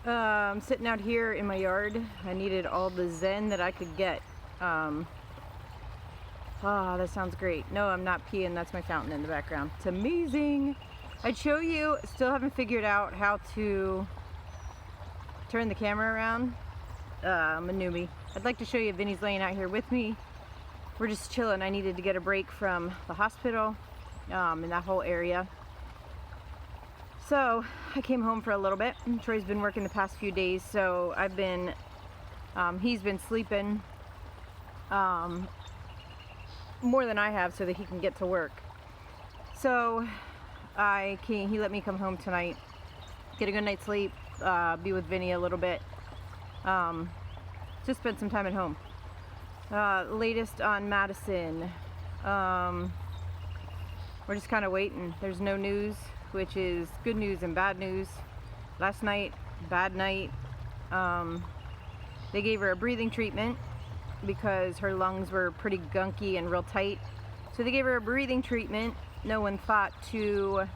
I'm sitting out here in my yard. I needed all the zen that I could get. That sounds great. No, I'm not peeing. That's my fountain in the background. It's amazing. I'd show you. Still haven't figured out how to turn the camera around. I'm a newbie. I'd like to show you. Vinny's laying out here with me. We're just chilling. I needed to get a break from the hospital in that whole area. So I came home for a little bit. Troy's been working the past few days, so I've been, he's been sleeping more than I have so that he can get to work. So he let me come home tonight, get a good night's sleep, be with Vinny a little bit, just spend some time at home. Latest on Madison, we're just kind of waiting. There's no news, which is good news and bad news. Last night, bad night. They gave her a breathing treatment because her lungs were pretty gunky and real tight. So they gave her a breathing treatment. No one thought to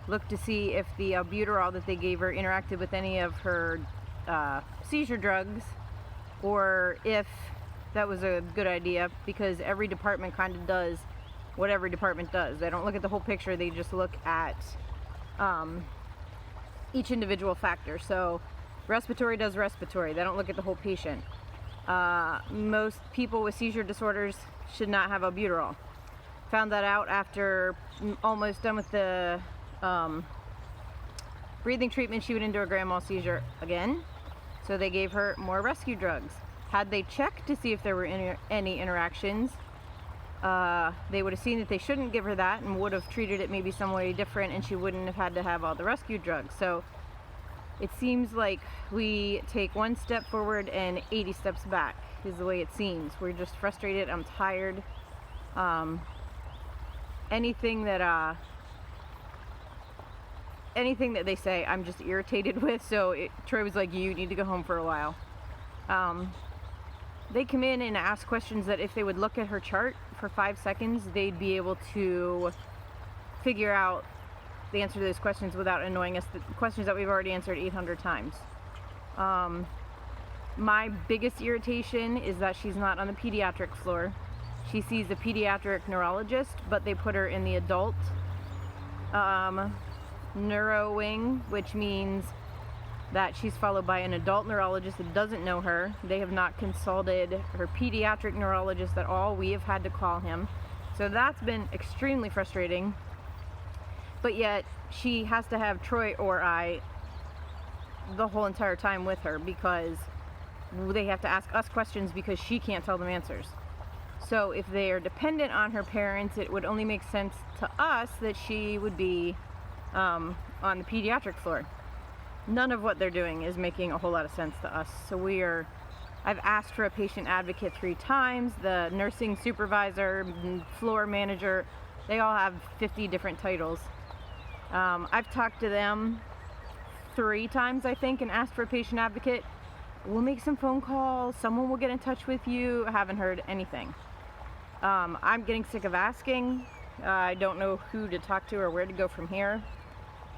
look to see if the albuterol that they gave her interacted with any of her seizure drugs, or if that was a good idea, because every department kind of does what every department does. They don't look at the whole picture, they just look at each individual factor. So respiratory does respiratory, they don't look at the whole patient. Most people with seizure disorders should not have albuterol. Found that out after almost done with the breathing treatment. She went into a grand mal seizure again, so they gave her more rescue drugs. Had they checked to see if there were any interactions, they would have seen that they shouldn't give her that and would have treated it maybe some way different, and she wouldn't have had to have all the rescue drugs. So it seems like we take one step forward and 80 steps back is the way it seems. We're just frustrated. I'm tired. Anything that they say, I'm just irritated with. So Troy was like, you need to go home for a while. They come in and ask questions that if they would look at her chart for 5 seconds, they'd be able to figure out the answer to those questions without annoying us, the questions that we've already answered 800 times. My biggest irritation is that she's not on the pediatric floor. She sees a pediatric neurologist, but they put her in the adult neuro wing, which means that she's followed by an adult neurologist that doesn't know her. They have not consulted her pediatric neurologist at all. We have had to call him. So that's been extremely frustrating. But yet she has to have Troy or I the whole entire time with her, because they have to ask us questions because she can't tell them answers. So if they are dependent on her parents, it would only make sense to us that she would be on the pediatric floor. None of what they're doing is making a whole lot of sense to us. So I've asked for a patient advocate 3 times, the nursing supervisor, floor manager, they all have 50 different titles. I've talked to them 3 times, I think, and asked for a patient advocate. We'll make some phone calls, someone will get in touch with you. I haven't heard anything. I'm getting sick of asking. I don't know who to talk to or where to go from here.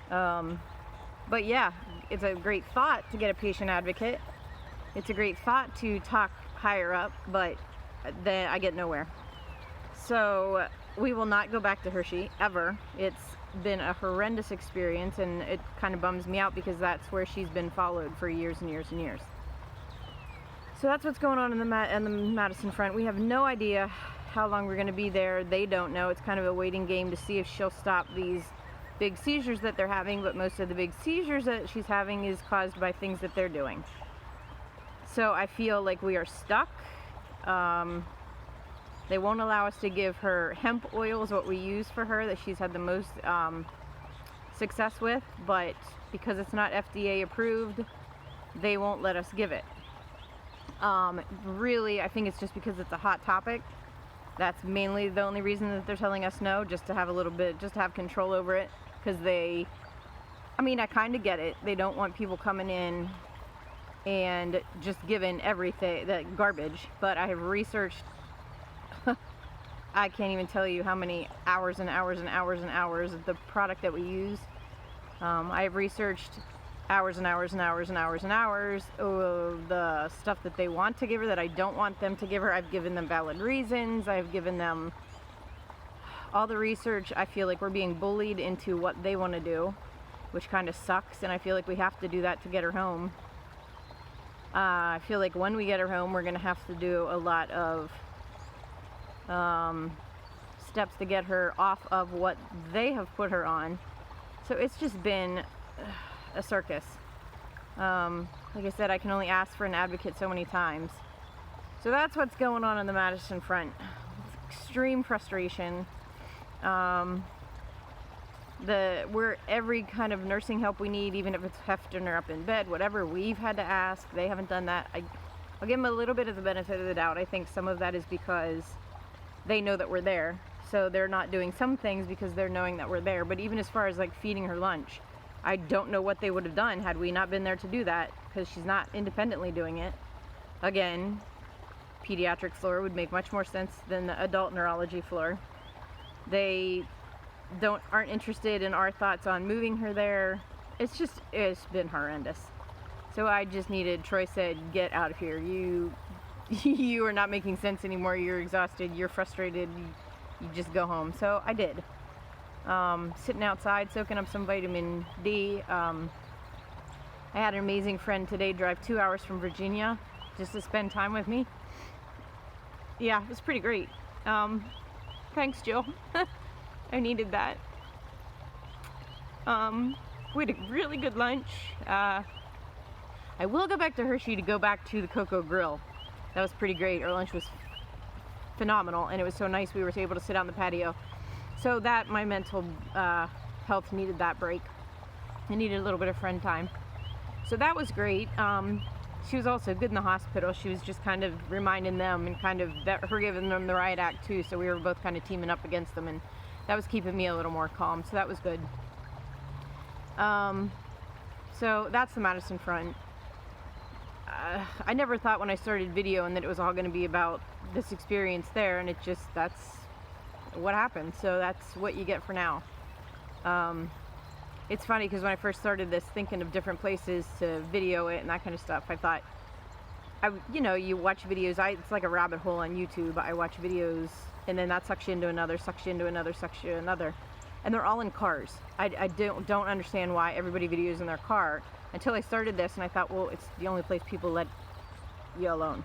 But yeah, it's a great thought to get a patient advocate. It's a great thought to talk higher up, but then I get nowhere. So we will not go back to Hershey, ever. It's been a horrendous experience, and it kind of bums me out because that's where she's been followed for years and years and years. So that's what's going on in the Madison front. We have no idea how long we're going to be there. They don't know. It's kind of a waiting game to see if she'll stop these big seizures that they're having, but most of the big seizures that she's having is caused by things that they're doing. So I feel like we are stuck. They won't allow us to give her hemp oils, what we use for her, that she's had the most success with, but because it's not FDA approved, they won't let us give it. Really, I think it's just because it's a hot topic. That's mainly the only reason that they're telling us no, just to have a little bit, just to have control over it, because I kind of get it. They don't want people coming in and just giving everything, that garbage, but I have researched, I can't even tell you how many hours and hours and hours and hours of the product that we use. I have researched hours and hours and hours and hours and hours. The stuff that they want to give her that I don't want them to give her, I've given them valid reasons. I've given them all the research. I feel like we're being bullied into what they want to do, which kind of sucks, and I feel like we have to do that to get her home. I feel like when we get her home, we're going to have to do a lot of steps to get her off of what they have put her on. So it's just been a circus. Like I said, I can only ask for an advocate so many times. So that's what's going on the Madison front. It's extreme frustration. We're every kind of nursing help we need, even if it's hefting her up in bed, whatever, we've had to ask. They haven't done that. I'll give them a little bit of the benefit of the doubt. I think some of that is because they know that we're there, so they're not doing some things because they're knowing that we're there. But even as far as like feeding her lunch, I don't know what they would have done had we not been there to do that, because she's not independently doing it. Again, pediatric floor would make much more sense than the adult neurology floor. They aren't interested in our thoughts on moving her there. It's been horrendous. So I just needed, Troy said, get out of here. You are not making sense anymore. You're exhausted, you're frustrated, you just go home. So I did. Sitting outside soaking up some vitamin D. I had an amazing friend today drive 2 hours from Virginia just to spend time with me. Yeah, it was pretty great. Thanks, Jill. I needed that. We had a really good lunch. I will go back to Hershey to go back to the Cocoa Grill. That was pretty great. Our lunch was phenomenal, and it was so nice we were able to sit on the patio. So that, my mental health needed that break. I needed a little bit of friend time. So that was great. She was also good in the hospital. She was just kind of reminding them and kind of her giving them the riot act too. So we were both kind of teaming up against them, and that was keeping me a little more calm. So that was good. So that's the Madison front. I never thought when I started video and that it was all going to be about this experience there, and that's what happened. So that's what you get for now. It's funny because when I first started this, thinking of different places to video it and that kind of stuff, I thought, you watch videos. It's like a rabbit hole on YouTube. I watch videos, and then that sucks you into another, sucks you into another, sucks you into another, and they're all in cars. I don't understand why everybody videos in their car until I started this, and I thought, well, it's the only place people let you alone.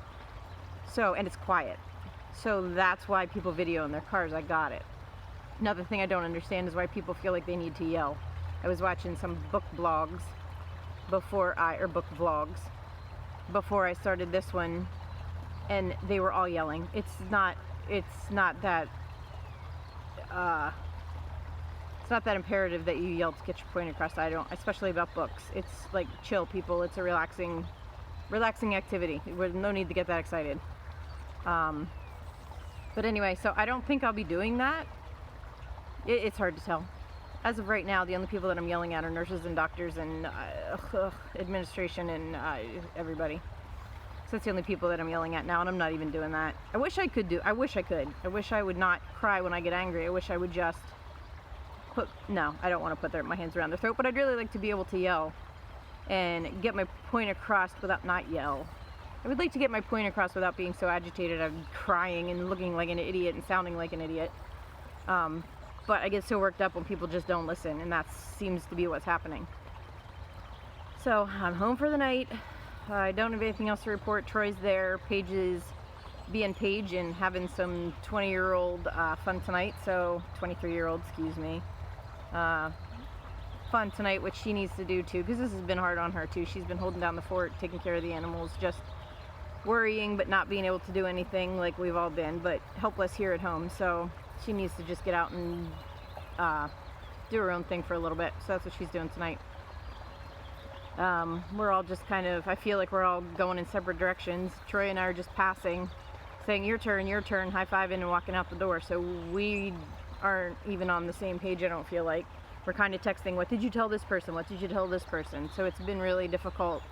So, and it's quiet. So that's why people video in their cars. I got it. Another thing I don't understand is why people feel like they need to yell. I was watching some book vlogs before I started this one, and they were all yelling. It's not that imperative that you yell to get your point across. Especially about books. It's like chill, people. It's a relaxing activity. There's no need to get that excited. But anyway, so I don't think I'll be doing that. It's hard to tell. As of right now, the only people that I'm yelling at are nurses and doctors and administration and everybody. So that's the only people that I'm yelling at now, and I'm not even doing that. I wish I could. I wish I would not cry when I get angry. I wish I would just no, I don't want to put my hands around their throat, but I'd really like to be able to yell and get my point across without not yell. I would like to get my point across without being so agitated. I'm crying and looking like an idiot and sounding like an idiot. But I get so worked up when people just don't listen, and that seems to be what's happening. So I'm home for the night. I don't have anything else to report. Troy's there. Paige is being Paige and having some 20-year-old fun tonight. So 23-year-old, excuse me. Fun tonight, which she needs to do too, because this has been hard on her too. She's been holding down the fort, taking care of the animals, just worrying but not being able to do anything like we've all been, but helpless here at home. So she needs to just get out and do her own thing for a little bit. So that's what she's doing tonight. We're all just kind of, I feel like we're all going in separate directions. Troy and I are just passing, saying your turn, high-fiving and walking out the door. So we aren't even on the same page, I don't feel like. We're kind of texting, what did you tell this person? What did you tell this person? So it's been really difficult,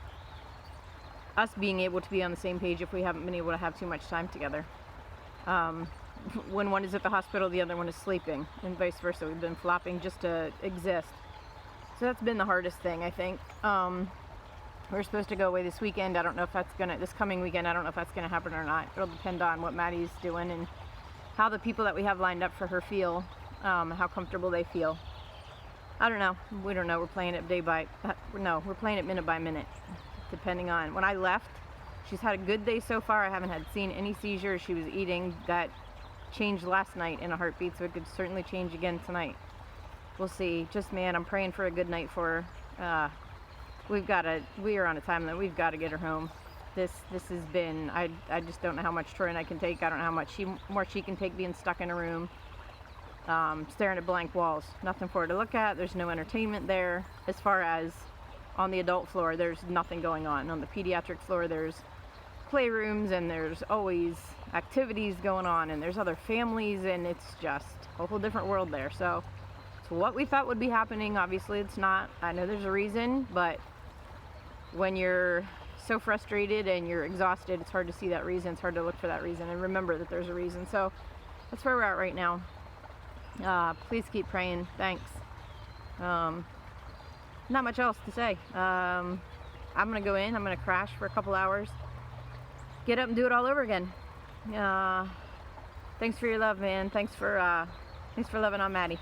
us being able to be on the same page if we haven't been able to have too much time together. When one is at the hospital, the other one is sleeping, and vice versa. We've been flopping just to exist. So that's been the hardest thing, I think. We're supposed to go away this weekend. I don't know if that's this coming weekend, I don't know if that's gonna happen or not. It'll depend on what Maddie's doing and how the people that we have lined up for her feel, how comfortable they feel. I don't know. We don't know. We're playing it we're playing it minute by minute, depending on. When I left, she's had a good day so far. I haven't seen any seizures. She was eating. That changed last night in a heartbeat, so it could certainly change again tonight. We'll see. Just, man, I'm praying for a good night for her. We are on a time limit. We've got to get her home. This has been, I just don't know how much Troy and I can take. I don't know how much more she can take being stuck in a room, staring at blank walls. Nothing for her to look at. There's no entertainment there. As far as on the adult floor, there's nothing going on. On the pediatric floor, there's playrooms and there's always activities going on and there's other families, and it's just a whole different world there. So it's what we thought would be happening. Obviously it's not. I know there's a reason, but when you're so frustrated and you're exhausted, it's hard to see that reason. It's hard to look for that reason and remember that there's a reason. So that's where we're at right now. Please keep praying. Thanks. Not much else to say. I'm gonna go in, I'm gonna crash for a couple hours, get up and do it all over again. Thanks for your love, man. Thanks for loving on Maddie.